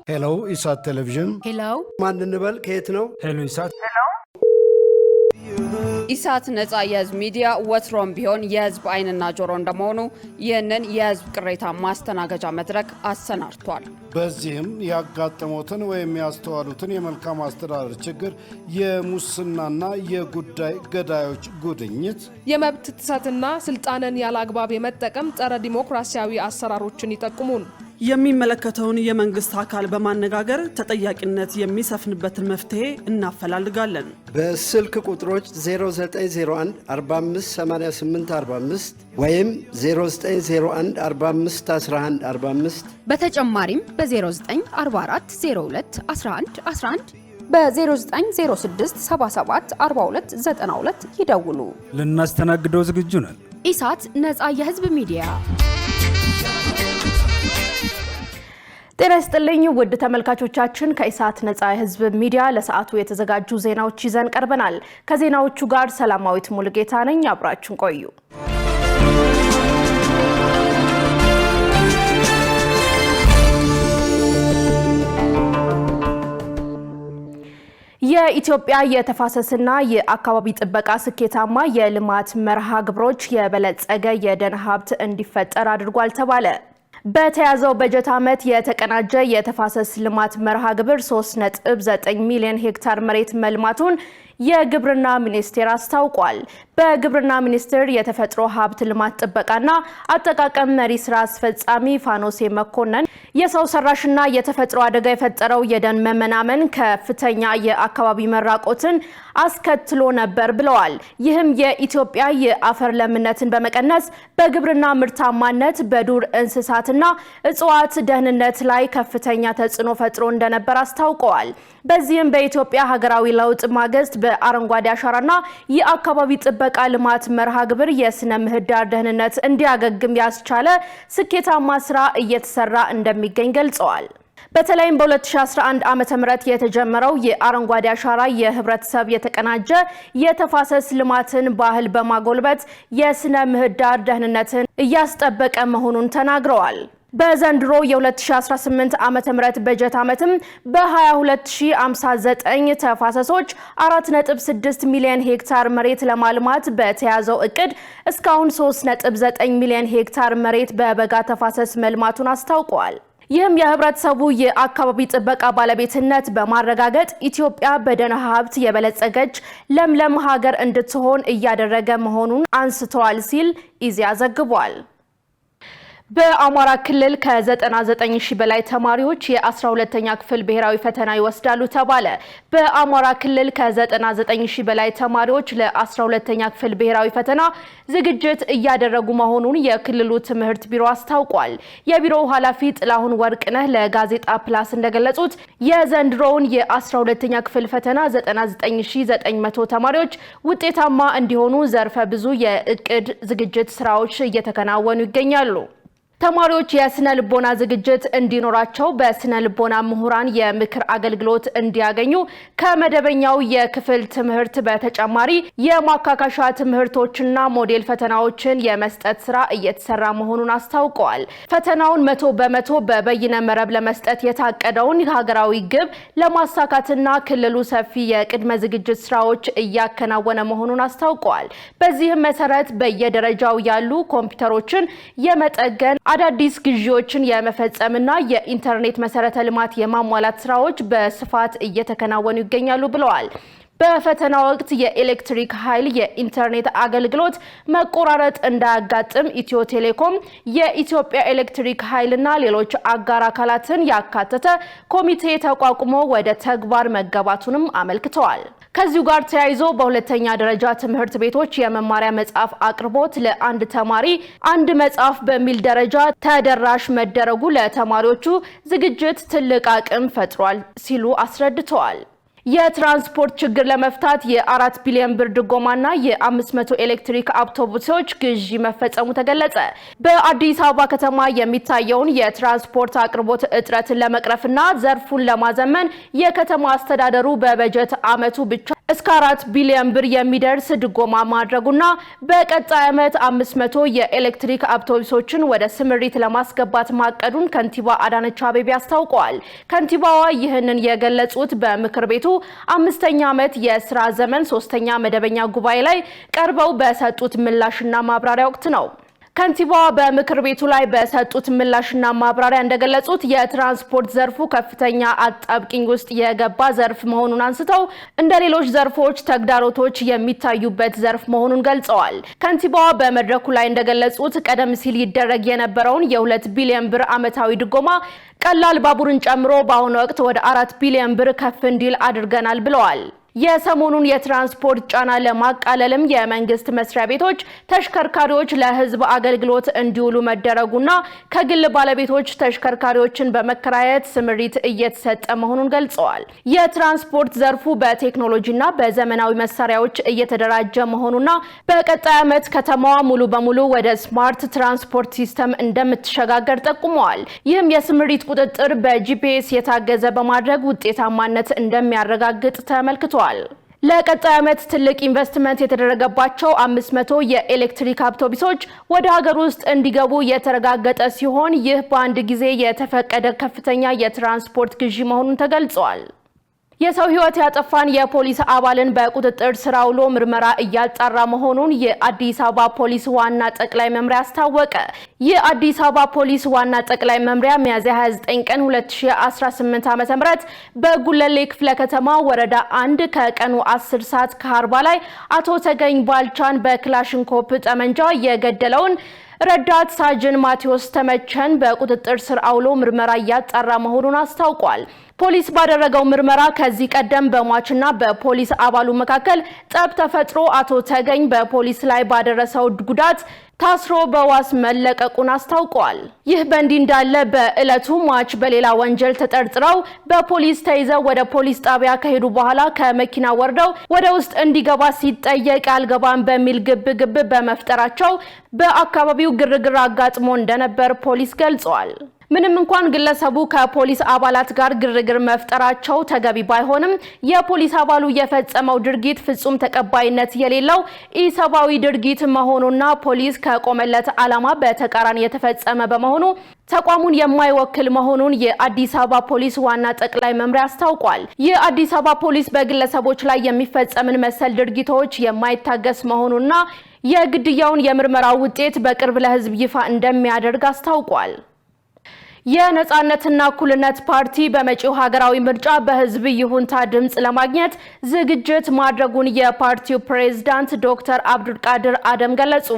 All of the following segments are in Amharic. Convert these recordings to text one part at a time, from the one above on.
Hello, ኢሳት ቴሌቪዥን Hello ማን እንበል ከየት ነው? Hello ኢሳት ኢሳት ነጻ የህዝብ ሚዲያ ወትሮም ቢሆን የህዝብ አይንና ጆሮ እንደመሆኑ ይህንን የህዝብ ቅሬታ ማስተናገጃ መድረክ አሰናድቷል። በዚህም ያጋጠሙትን ወይም ያስተዋሉትን የመልካም አስተዳደር ችግር፣ የሙስናና የጉዳይ ገዳዮች ጉድኝት፣ የመብት ጥሰትና ስልጣንን ያላግባብ የመጠቀም ጸረ ዲሞክራሲያዊ አሰራሮችን ይጠቁሙን። የሚመለከተውን የመንግስት አካል በማነጋገር ተጠያቂነት የሚሰፍንበትን መፍትሄ እናፈላልጋለን። በስልክ ቁጥሮች 0901 458845 ወይም 0901 451145 በተጨማሪም በ0944 02 11 11 በ0906 77 42 92 ይደውሉ። ልናስተናግደው ዝግጁ ነን። ኢሳት ነጻ የህዝብ ሚዲያ። ጤና ይስጥልኝ ውድ ተመልካቾቻችን፣ ከኢሳት ነጻ የህዝብ ሚዲያ ለሰዓቱ የተዘጋጁ ዜናዎች ይዘን ቀርበናል። ከዜናዎቹ ጋር ሰላማዊት ሙሉጌታ ነኝ። አብራችሁን ቆዩ። የኢትዮጵያ የተፋሰስና የአካባቢ ጥበቃ ስኬታማ የልማት መርሃ ግብሮች የበለጸገ የደን ሀብት እንዲፈጠር አድርጓል ተባለ። በተያዘው በጀት ዓመት የተቀናጀ የተፋሰስ ልማት መርሃ ግብር 3.9 ሚሊዮን ሄክታር መሬት መልማቱን የግብርና ሚኒስቴር አስታውቋል። በግብርና ሚኒስቴር የተፈጥሮ ሀብት ልማት ጥበቃና አጠቃቀም መሪ ስራ አስፈጻሚ ፋኖሴ መኮንን የሰው ሰራሽና የተፈጥሮ አደጋ የፈጠረው የደን መመናመን ከፍተኛ የአካባቢ መራቆትን አስከትሎ ነበር ብለዋል። ይህም የኢትዮጵያ የአፈር ለምነትን በመቀነስ በግብርና ምርታማነት፣ በዱር እንስሳትና እጽዋት ደህንነት ላይ ከፍተኛ ተጽዕኖ ፈጥሮ እንደነበር አስታውቀዋል። በዚህም በኢትዮጵያ ሀገራዊ ለውጥ ማግስት በአረንጓዴ አሻራና የአካባቢ ጥበቃ ልማት መርሃ ግብር የስነ ምህዳር ደህንነት እንዲያገግም ያስቻለ ስኬታማ ስራ እየተሰራ እንደሚገኝ ገልጸዋል። በተለይም በ2011 ዓመተ ምህረት የተጀመረው የአረንጓዴ አሻራ የህብረተሰብ የተቀናጀ የተፋሰስ ልማትን ባህል በማጎልበት የስነ ምህዳር ደህንነትን እያስጠበቀ መሆኑን ተናግረዋል። በዘንድሮ የ2018 ዓመተ ምህረት በጀት ዓመትም በ22059 ተፋሰሶች 4.6 ሚሊዮን ሄክታር መሬት ለማልማት በተያዘው እቅድ እስካሁን 3.9 ሚሊዮን ሄክታር መሬት በበጋ ተፋሰስ መልማቱን አስታውቀዋል። ይህም የህብረተሰቡ የአካባቢ ጥበቃ ባለቤትነት በማረጋገጥ ኢትዮጵያ በደን ሀብት የበለጸገች ለምለም ሀገር እንድትሆን እያደረገ መሆኑን አንስተዋል ሲል ኢዜአ ዘግቧል። በአማራ ክልል ከ99 ሺህ በላይ ተማሪዎች የ12ኛ ክፍል ብሔራዊ ፈተና ይወስዳሉ ተባለ። በአማራ ክልል ከ99 ሺህ በላይ ተማሪዎች ለ12ኛ ክፍል ብሔራዊ ፈተና ዝግጅት እያደረጉ መሆኑን የክልሉ ትምህርት ቢሮ አስታውቋል። የቢሮው ኃላፊ ጥላሁን ወርቅነህ ለጋዜጣ ፕላስ እንደገለጹት የዘንድሮውን የ12ኛ ክፍል ፈተና 99900 ተማሪዎች ውጤታማ እንዲሆኑ ዘርፈ ብዙ የእቅድ ዝግጅት ስራዎች እየተከናወኑ ይገኛሉ። ተማሪዎች የስነ ልቦና ዝግጅት እንዲኖራቸው በስነ ልቦና ምሁራን የምክር አገልግሎት እንዲያገኙ ከመደበኛው የክፍል ትምህርት በተጨማሪ የማካካሻ ትምህርቶችና ሞዴል ፈተናዎችን የመስጠት ስራ እየተሰራ መሆኑን አስታውቀዋል። ፈተናውን 100% በበይነ መረብ ለመስጠት የታቀደውን ሀገራዊ ግብ ለማሳካትና ክልሉ ሰፊ የቅድመ ዝግጅት ስራዎች እያከናወነ መሆኑን አስታውቀዋል። በዚህም መሰረት በየደረጃው ያሉ ኮምፒውተሮችን የመጠገን አዳዲስ ግዢዎችን የመፈጸምና የኢንተርኔት መሰረተ ልማት የማሟላት ስራዎች በስፋት እየተከናወኑ ይገኛሉ ብለዋል። በፈተና ወቅት የኤሌክትሪክ ኃይል የኢንተርኔት አገልግሎት መቆራረጥ እንዳያጋጥም ኢትዮ ቴሌኮም፣ የኢትዮጵያ ኤሌክትሪክ ኃይልና ሌሎች አጋር አካላትን ያካተተ ኮሚቴ ተቋቁሞ ወደ ተግባር መገባቱንም አመልክተዋል። ከዚሁ ጋር ተያይዞ በሁለተኛ ደረጃ ትምህርት ቤቶች የመማሪያ መጽሐፍ አቅርቦት ለአንድ ተማሪ አንድ መጽሐፍ በሚል ደረጃ ተደራሽ መደረጉ ለተማሪዎቹ ዝግጅት ትልቅ አቅም ፈጥሯል ሲሉ አስረድተዋል። የትራንስፖርት ችግር ለመፍታት የ4 ቢሊዮን ብር ድጎማና የ500 ኤሌክትሪክ አውቶቡሶች ግዢ መፈጸሙ ተገለጸ። በአዲስ አበባ ከተማ የሚታየውን የትራንስፖርት አቅርቦት እጥረትን ለመቅረፍና ዘርፉን ለማዘመን የከተማ አስተዳደሩ በበጀት ዓመቱ ብቻ እስከ 4 ቢሊዮን ብር የሚደርስ ድጎማ ማድረጉና በቀጣይ ዓመት 500 የኤሌክትሪክ አውቶቡሶችን ወደ ስምሪት ለማስገባት ማቀዱን ከንቲባ አዳነች አቤቤ አስታውቀዋል። ከንቲባዋ ይህንን የገለጹት በምክር ቤቱ 5ኛ ዓመት የስራ ዘመን 3ኛ መደበኛ ጉባኤ ላይ ቀርበው በሰጡት ምላሽና ማብራሪያ ወቅት ነው። ከንቲባዋ በምክር ቤቱ ላይ በሰጡት ምላሽና ማብራሪያ እንደገለጹት የትራንስፖርት ዘርፉ ከፍተኛ አጣብቂኝ ውስጥ የገባ ዘርፍ መሆኑን አንስተው እንደ ሌሎች ዘርፎች ተግዳሮቶች የሚታዩበት ዘርፍ መሆኑን ገልጸዋል። ከንቲባዋ በመድረኩ ላይ እንደገለጹት ቀደም ሲል ይደረግ የነበረውን የ2 ቢሊዮን ብር ዓመታዊ ድጎማ ቀላል ባቡርን ጨምሮ በአሁኑ ወቅት ወደ 4 ቢሊዮን ብር ከፍ እንዲል አድርገናል ብለዋል። የሰሞኑን የትራንስፖርት ጫና ለማቃለልም የመንግስት መስሪያ ቤቶች ተሽከርካሪዎች ለህዝብ አገልግሎት እንዲውሉ መደረጉና ከግል ባለቤቶች ተሽከርካሪዎችን በመከራየት ስምሪት እየተሰጠ መሆኑን ገልጸዋል። የትራንስፖርት ዘርፉ በቴክኖሎጂና በዘመናዊ መሳሪያዎች እየተደራጀ መሆኑና በቀጣይ ዓመት ከተማዋ ሙሉ በሙሉ ወደ ስማርት ትራንስፖርት ሲስተም እንደምትሸጋገር ጠቁመዋል። ይህም የስምሪት ቁጥጥር በጂፒኤስ የታገዘ በማድረግ ውጤታማነት እንደሚያረጋግጥ ተመልክቷል። ለቀጣይ ዓመት ትልቅ ኢንቨስትመንት የተደረገባቸው 500 የኤሌክትሪክ አውቶቡሶች ወደ ሀገር ውስጥ እንዲገቡ የተረጋገጠ ሲሆን ይህ በአንድ ጊዜ የተፈቀደ ከፍተኛ የትራንስፖርት ግዢ መሆኑን ተገልጿል። የሰው ህይወት ያጠፋን የፖሊስ አባልን በቁጥጥር ስር አውሎ ምርመራ እያጣራ መሆኑን የአዲስ አበባ ፖሊስ ዋና ጠቅላይ መምሪያ አስታወቀ። የአዲስ አበባ ፖሊስ ዋና ጠቅላይ መምሪያ ሚያዝያ 29 ቀን 2018 ዓ.ም በጉለሌ ክፍለ ከተማ ወረዳ 1 ከቀኑ 10 ሰዓት ከ40 ላይ አቶ ተገኝ ባልቻን በክላሽንኮፕ ጠመንጃ የገደለውን ረዳት ሳጅን ማቴዎስ ተመቸን በቁጥጥር ስር አውሎ ምርመራ እያጣራ መሆኑን አስታውቋል። ፖሊስ ባደረገው ምርመራ ከዚህ ቀደም በሟችና በፖሊስ አባሉ መካከል ጠብ ተፈጥሮ አቶ ተገኝ በፖሊስ ላይ ባደረሰው ጉዳት ታስሮ በዋስ መለቀቁን አስታውቋል። ይህ በእንዲህ እንዳለ በእለቱ ሟች በሌላ ወንጀል ተጠርጥረው በፖሊስ ተይዘው ወደ ፖሊስ ጣቢያ ከሄዱ በኋላ ከመኪና ወርደው ወደ ውስጥ እንዲገባ ሲጠየቅ አልገባም በሚል ግብግብ በመፍጠራቸው በአካባቢው ግርግር አጋጥሞ እንደነበር ፖሊስ ገልጿል። ምንም እንኳን ግለሰቡ ከፖሊስ አባላት ጋር ግርግር መፍጠራቸው ተገቢ ባይሆንም የፖሊስ አባሉ የፈጸመው ድርጊት ፍጹም ተቀባይነት የሌለው ኢሰብአዊ ድርጊት መሆኑና ፖሊስ ከቆመለት ዓላማ በተቃራኒ የተፈጸመ በመሆኑ ተቋሙን የማይወክል መሆኑን የአዲስ አበባ ፖሊስ ዋና ጠቅላይ መምሪያ አስታውቋል። የአዲስ አበባ ፖሊስ በግለሰቦች ላይ የሚፈጸምን መሰል ድርጊቶች የማይታገስ መሆኑና የግድያውን የምርመራ ውጤት በቅርብ ለሕዝብ ይፋ እንደሚያደርግ አስታውቋል። የነጻነትና እኩልነት ፓርቲ በመጪው ሀገራዊ ምርጫ በህዝብ ይሁንታ ድምጽ ለማግኘት ዝግጅት ማድረጉን የፓርቲው ፕሬዝዳንት ዶክተር አብዱልቃድር አደም ገለጹ።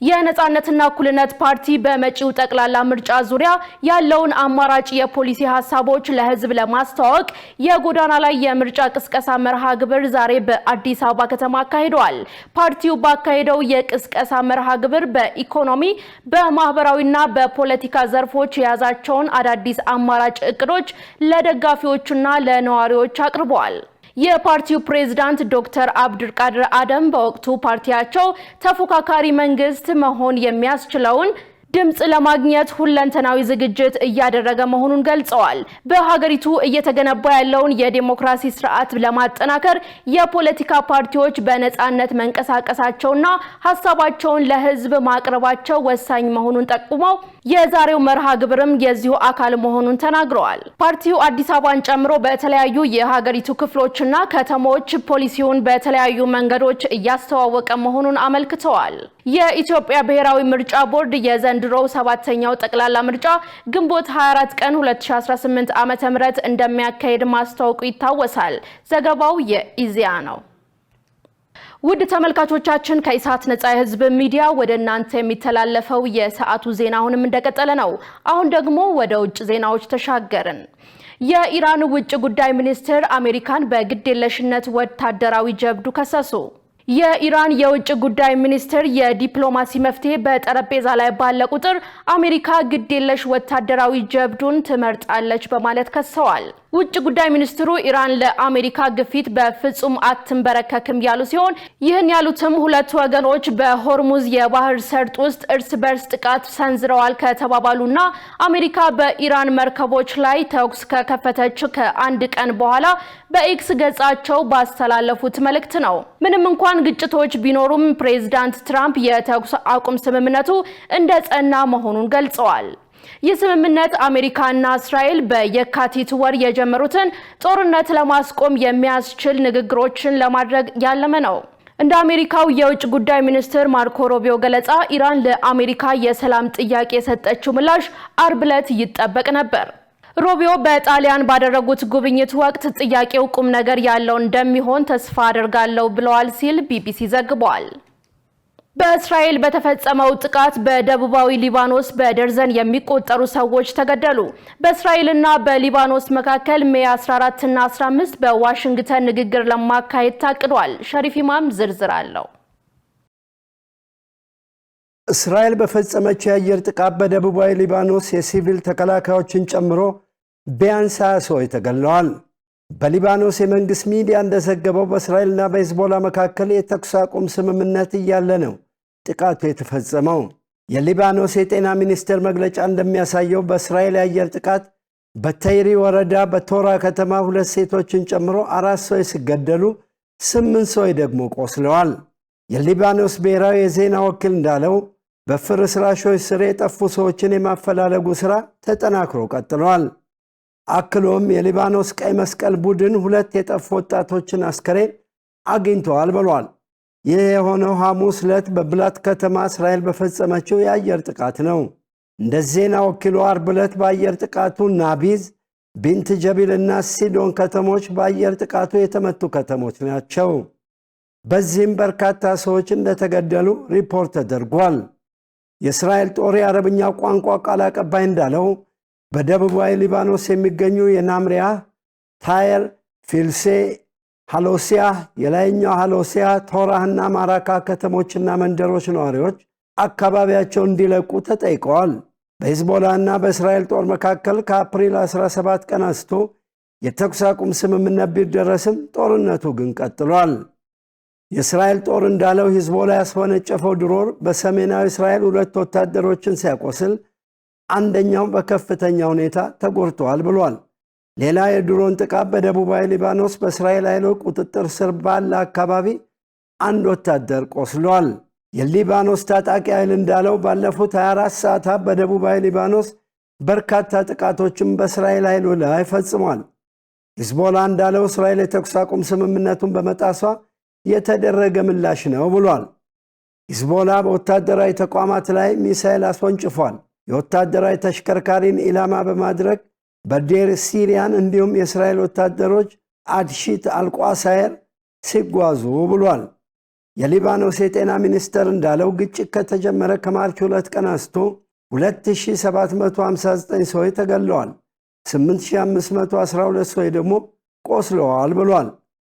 የነጻነትና እኩልነት ፓርቲ በመጪው ጠቅላላ ምርጫ ዙሪያ ያለውን አማራጭ የፖሊሲ ሀሳቦች ለህዝብ ለማስተዋወቅ የጎዳና ላይ የምርጫ ቅስቀሳ መርሃ ግብር ዛሬ በአዲስ አበባ ከተማ አካሂዷል። ፓርቲው ባካሄደው የቅስቀሳ መርሃ ግብር በኢኮኖሚ በማህበራዊና በፖለቲካ ዘርፎች የያዛቸው አዳዲስ አማራጭ እቅዶች ለደጋፊዎችና ለነዋሪዎች አቅርበዋል። የፓርቲው ፕሬዝዳንት ዶክተር አብዱልቃድር አደም በወቅቱ ፓርቲያቸው ተፎካካሪ መንግስት መሆን የሚያስችለውን ድምጽ ለማግኘት ሁለንተናዊ ዝግጅት እያደረገ መሆኑን ገልጸዋል። በሀገሪቱ እየተገነባ ያለውን የዲሞክራሲ ስርዓት ለማጠናከር የፖለቲካ ፓርቲዎች በነጻነት መንቀሳቀሳቸውና ሀሳባቸውን ለህዝብ ማቅረባቸው ወሳኝ መሆኑን ጠቁመው የዛሬው መርሃ ግብርም የዚሁ አካል መሆኑን ተናግረዋል። ፓርቲው አዲስ አበባን ጨምሮ በተለያዩ የሀገሪቱ ክፍሎችና ከተሞች ፖሊሲውን በተለያዩ መንገዶች እያስተዋወቀ መሆኑን አመልክተዋል። የኢትዮጵያ ብሔራዊ ምርጫ ቦርድ የዘንድሮው 7ኛው ጠቅላላ ምርጫ ግንቦት 24 ቀን 2018 ዓ.ም እንደሚያካሄድ ማስታወቁ ይታወሳል። ዘገባው የኢዜአ ነው። ውድ ተመልካቾቻችን ከኢሳት ነጻ የህዝብ ሚዲያ ወደ እናንተ የሚተላለፈው የሰዓቱ ዜና አሁንም እንደቀጠለ ነው። አሁን ደግሞ ወደ ውጭ ዜናዎች ተሻገርን። የኢራን ውጭ ጉዳይ ሚኒስትር አሜሪካን በግዴለሽነት ወታደራዊ ጀብዱ ከሰሱ። የኢራን የውጭ ጉዳይ ሚኒስትር የዲፕሎማሲ መፍትሄ በጠረጴዛ ላይ ባለ ቁጥር አሜሪካ ግዴለሽ ወታደራዊ ጀብዱን ትመርጣለች በማለት ከሰዋል። ውጭ ጉዳይ ሚኒስትሩ ኢራን ለአሜሪካ ግፊት በፍጹም አትንበረከክም ያሉ ሲሆን ይህን ያሉትም ሁለት ወገኖች በሆርሙዝ የባህር ሰርጥ ውስጥ እርስ በርስ ጥቃት ሰንዝረዋል ከተባባሉና አሜሪካ በኢራን መርከቦች ላይ ተኩስ ከከፈተች ከአንድ ቀን በኋላ በኤክስ ገጻቸው ባስተላለፉት መልእክት ነው። ምንም እንኳን ግጭቶች ቢኖሩም ፕሬዝዳንት ትራምፕ የተኩስ አቁም ስምምነቱ እንደጸና መሆኑን ገልጸዋል። ይህ ስምምነት አሜሪካና እስራኤል በየካቲት ወር የጀመሩትን ጦርነት ለማስቆም የሚያስችል ንግግሮችን ለማድረግ ያለመ ነው። እንደ አሜሪካው የውጭ ጉዳይ ሚኒስትር ማርኮ ሩቢዮ ገለጻ ኢራን ለአሜሪካ የሰላም ጥያቄ የሰጠችው ምላሽ አርብ ዕለት ይጠበቅ ነበር። ሩቢዮ በጣሊያን ባደረጉት ጉብኝት ወቅት ጥያቄው ቁም ነገር ያለው እንደሚሆን ተስፋ አደርጋለሁ ብለዋል ሲል ቢቢሲ ዘግቧል። በእስራኤል በተፈጸመው ጥቃት በደቡባዊ ሊባኖስ በደርዘን የሚቆጠሩ ሰዎች ተገደሉ። በእስራኤልና በሊባኖስ መካከል ሜይ 14 እና 15 በዋሽንግተን ንግግር ለማካሄድ ታቅዷል። ሸሪፍ ኢማም ዝርዝር አለው። እስራኤል በፈጸመችው የአየር ጥቃት በደቡባዊ ሊባኖስ የሲቪል ተከላካዮችን ጨምሮ ቢያንስ 20 ሰዎች ተገድለዋል። በሊባኖስ የመንግስት ሚዲያ እንደዘገበው በእስራኤልና በሂዝቦላ መካከል የተኩስ አቁም ስምምነት እያለ ነው ጥቃቱ የተፈጸመው። የሊባኖስ የጤና ሚኒስቴር መግለጫ እንደሚያሳየው በእስራኤል የአየር ጥቃት በተይሪ ወረዳ በቶራ ከተማ 2 ሴቶችን ጨምሮ 4 ሰዎች ሲገደሉ 8 ሰዎች ደግሞ ቆስለዋል። የሊባኖስ ብሔራዊ የዜና ወኪል እንዳለው በፍርስራሾች ስር የጠፉ ሰዎችን የማፈላለጉ ሥራ ተጠናክሮ ቀጥሏል። አክሎም የሊባኖስ ቀይ መስቀል ቡድን 2 የጠፉ ወጣቶችን አስከሬን አግኝተዋል ብሏል። ይህ የሆነው ሐሙስ ዕለት በብላት ከተማ እስራኤል በፈጸመችው የአየር ጥቃት ነው። እንደ ዜና ወኪሉ አርብ ዕለት በአየር ጥቃቱ ናቢዝ፣ ቢንት ጀቢልና ሲዶን ከተሞች በአየር ጥቃቱ የተመቱ ከተሞች ናቸው። በዚህም በርካታ ሰዎች እንደተገደሉ ሪፖርት ተደርጓል። የእስራኤል ጦር የአረብኛ ቋንቋ ቃል አቀባይ እንዳለው በደቡባዊ ሊባኖስ የሚገኙ የናምሪያ፣ ታየር፣ ፊልሴ፣ ሃሎሲያ፣ የላይኛው ሃሎሲያ፣ ቶራህና ማራካ ከተሞችና መንደሮች ነዋሪዎች አካባቢያቸው እንዲለቁ ተጠይቀዋል። በሂዝቦላና በእስራኤል ጦር መካከል ከአፕሪል 17 ቀን አንስቶ የተኩስ አቁም ስምምነት ቢደረስም ጦርነቱ ግን ቀጥሏል። የእስራኤል ጦር እንዳለው ሂዝቦላ ያስወነጨፈው ድሮን በሰሜናዊ እስራኤል 2 ወታደሮችን ሲያቆስል አንደኛው በከፍተኛ ሁኔታ ተጎድቷል ብሏል። ሌላ የድሮን ጥቃት በደቡባዊ ሊባኖስ በእስራኤል ኃይሎች ቁጥጥር ስር ባለ አካባቢ 1 ወታደር ቆስሏል። የሊባኖስ ታጣቂ ኃይል እንዳለው ባለፉት 24 ሰዓታት በደቡባዊ ሊባኖስ በርካታ ጥቃቶችን በእስራኤል ኃይሎች ላይ ፈጽሟል። ሂዝቦላ እንዳለው እስራኤል የተኩስ አቁም ስምምነቱን በመጣሷ የተደረገ ምላሽ ነው ብሏል። ሂዝቦላ በወታደራዊ ተቋማት ላይ ሚሳኤል አስወንጭፏል። የወታደራዊ ተሽከርካሪን ኢላማ በማድረግ በዴር ሲሪያን እንዲሁም የእስራኤል ወታደሮች አድሺት አልቋሳየር ሲጓዙ ብሏል። የሊባኖስ የጤና ሚኒስቴር እንዳለው ግጭት ከተጀመረ ከማርች 2 ቀን አንስቶ 2759 ሰዎች ተገድለዋል፣ 8512 ሰዎች ደግሞ ቆስለዋል ብሏል።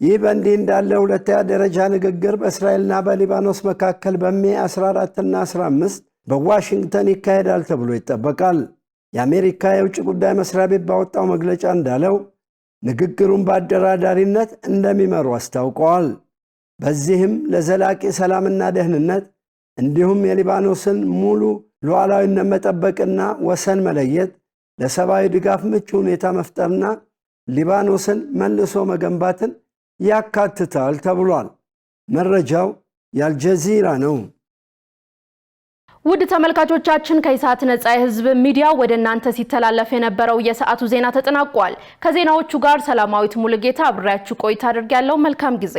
ይህ በእንዲህ እንዳለ ሁለተኛ ደረጃ ንግግር በእስራኤልና በሊባኖስ መካከል በሜይ 14 እና 15 በዋሽንግተን ይካሄዳል ተብሎ ይጠበቃል። የአሜሪካ የውጭ ጉዳይ መስሪያ ቤት ባወጣው መግለጫ እንዳለው ንግግሩን በአደራዳሪነት እንደሚመሩ አስታውቀዋል። በዚህም ለዘላቂ ሰላምና ደህንነት እንዲሁም የሊባኖስን ሙሉ ሉዓላዊነት መጠበቅና ወሰን መለየት፣ ለሰብአዊ ድጋፍ ምቹ ሁኔታ መፍጠርና ሊባኖስን መልሶ መገንባትን ያካትታል ተብሏል። መረጃው የአልጀዚራ ነው። ውድ ተመልካቾቻችን ከኢሳት ነጻ የህዝብ ሚዲያ ወደ እናንተ ሲተላለፍ የነበረው የሰዓቱ ዜና ተጠናቋል። ከዜናዎቹ ጋር ሰላማዊት ሙሉጌታ አብሬያችሁ ቆይታ አድርጌያለሁ። መልካም ጊዜ